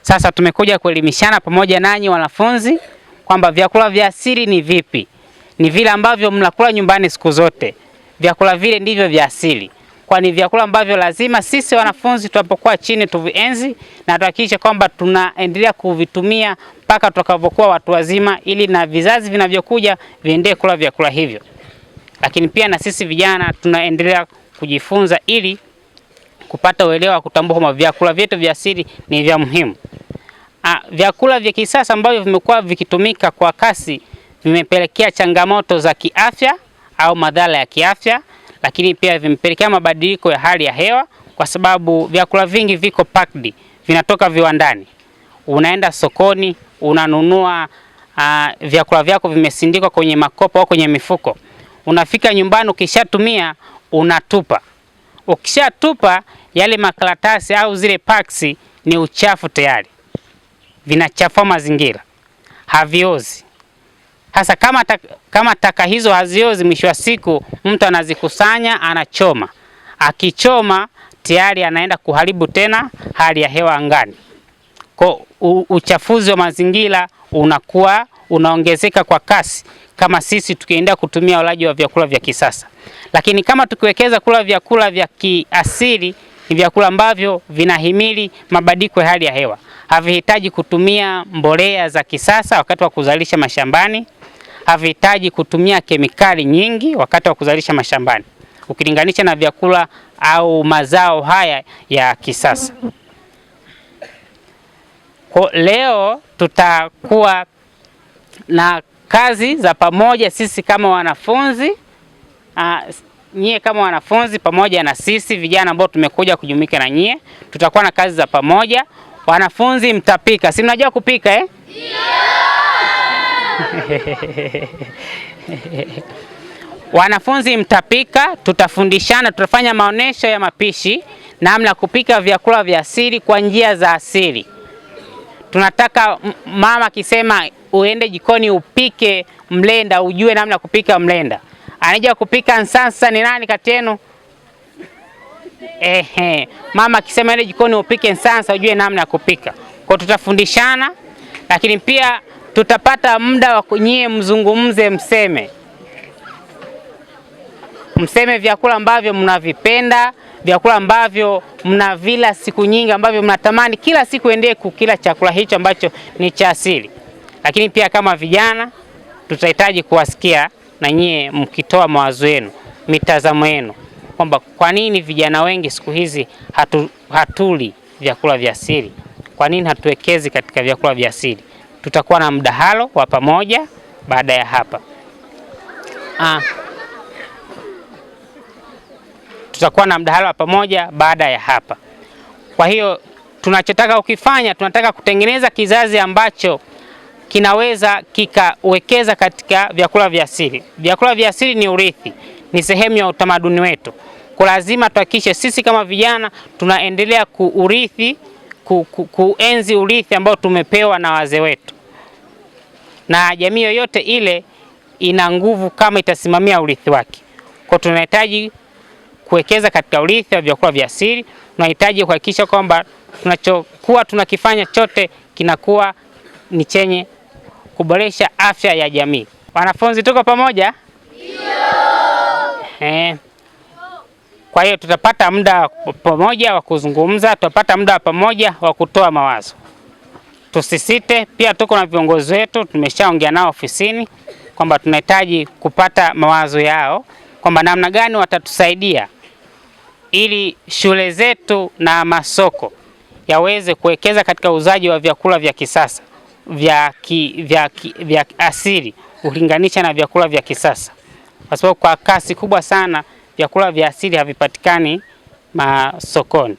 Sasa tumekuja kuelimishana pamoja nanyi wanafunzi kwamba vyakula vya asili ni vipi. Ni vile ambavyo mnakula nyumbani siku zote. Vyakula vile ndivyo vya asili. Kwani vyakula ambavyo lazima sisi wanafunzi tunapokuwa chini tuvienzi na tuhakikishe kwamba tunaendelea kuvitumia mpaka tutakapokuwa watu wazima, ili na vizazi vinavyokuja viendelee kula vyakula hivyo. Lakini pia na sisi vijana tunaendelea kujifunza ili kupata uelewa, kutambua kwamba vyakula vyetu vya asili ni vya muhimu. Vyakula vya kisasa ambavyo vimekuwa vikitumika kwa kasi vimepelekea changamoto za kiafya au madhara ya kiafya, lakini pia vimepelekea mabadiliko ya hali ya hewa, kwa sababu vyakula vingi viko packed, vinatoka viwandani. Unaenda sokoni, unanunua vyakula vyako vimesindikwa kwenye makopo au kwenye mifuko. Unafika nyumbani, ukishatumia unatupa. Ukishatupa yale makaratasi au zile packs ni uchafu tayari. Vinachafua mazingira. Haviozi. Hasa kama taka hizo haziozi, mwisho wa siku mtu anazikusanya, anachoma. Akichoma tayari anaenda kuharibu tena hali ya hewa angani. Kwa uchafuzi wa mazingira unaongezeka kwa kasi kama sisi tukiendelea kutumia ulaji wa vyakula vya kisasa. Lakini kama tukiwekeza kula vyakula vya kiasili, ni vyakula ambavyo vinahimili mabadiliko ya hali ya hewa. Havihitaji kutumia mbolea za kisasa wakati wa kuzalisha mashambani. Havihitaji kutumia kemikali nyingi wakati wa kuzalisha mashambani, ukilinganisha na vyakula au mazao haya ya kisasa. Kwa leo tutakuwa na kazi za pamoja sisi kama wanafunzi, nyie kama wanafunzi pamoja na sisi vijana ambao tumekuja kujumuika na nyie. Tutakuwa na kazi za pamoja. Wanafunzi mtapika. Si mnajua kupika eh? Wanafunzi mtapika, tutafundishana, tutafanya maonesho ya mapishi namna ya kupika vyakula vya asili kwa njia za asili. Tunataka mama akisema uende jikoni upike mlenda, ujue namna ya kupika mlenda. Anajua kupika nsansa ni nani kati yenu? Mama akisema ende jikoni upike nsansa, ujue namna ya kupika. Kwa tutafundishana, lakini pia tutapata muda wa nyie mzungumze, mseme vyakula ambavyo mnavipenda, vyakula ambavyo mnavila siku nyingi, ambavyo mnatamani kila siku endee kukila chakula hicho ambacho ni cha asili. Lakini pia kama vijana tutahitaji kuwasikia na nyie mkitoa mawazo yenu, mitazamo yenu, kwamba kwa nini vijana wengi siku hizi hatuli vyakula vya asili? Kwa nini hatuwekezi katika vyakula vya asili? Tutakuwa na mdahalo wa pamoja baada ya hapa. Tutakuwa na mdahalo wa pamoja baada ya hapa. Kwa hiyo tunachotaka ukifanya, tunataka kutengeneza kizazi ambacho kinaweza kikawekeza katika vyakula vya asili. Vyakula vya asili ni urithi, ni sehemu ya utamaduni wetu. Kwa lazima tuhakikishe sisi kama vijana tunaendelea kuenzi urithi ambao tumepewa na wazee wetu. Na jamii yoyote ile ina nguvu kama itasimamia urithi wake. Kwa tunahitaji kuwekeza katika urithi wa vyakula vya asili. Tunahitaji kuhakikisha kwamba tunachokuwa tunakifanya chote kinakuwa ni chenye kuboresha afya ya jamii. Wanafunzi tuko pamoja? Ndio. Kwa hiyo tutapata muda pamoja wa kuzungumza, tutapata muda pamoja wa kutoa mawazo. Tusisite, pia tuko na viongozi wetu, tumeshaongea nao ofisini kwamba tunahitaji kupata mawazo yao kwamba namna gani watatusaidia ili shule zetu na masoko yaweze kuwekeza katika uzaji wa vyakula vya kisasa vya asili ukilinganisha na vyakula vya kisasa, kwa sababu kwa kasi kubwa sana vyakula vya asili havipatikani masokoni.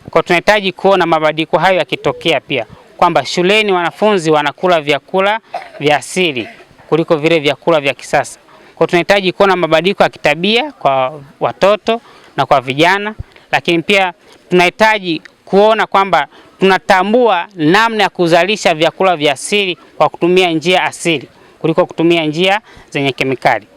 Kwa tunahitaji kuona mabadiliko hayo yakitokea, pia kwamba shuleni wanafunzi wanakula vyakula vya asili kuliko vile vyakula vya kisasa. Kwa tunahitaji kuona mabadiliko ya kitabia kwa watoto na kwa vijana, lakini pia tunahitaji kuona kwamba tunatambua namna ya kuzalisha vyakula vya asili kwa kutumia njia asili kuliko kutumia njia zenye kemikali.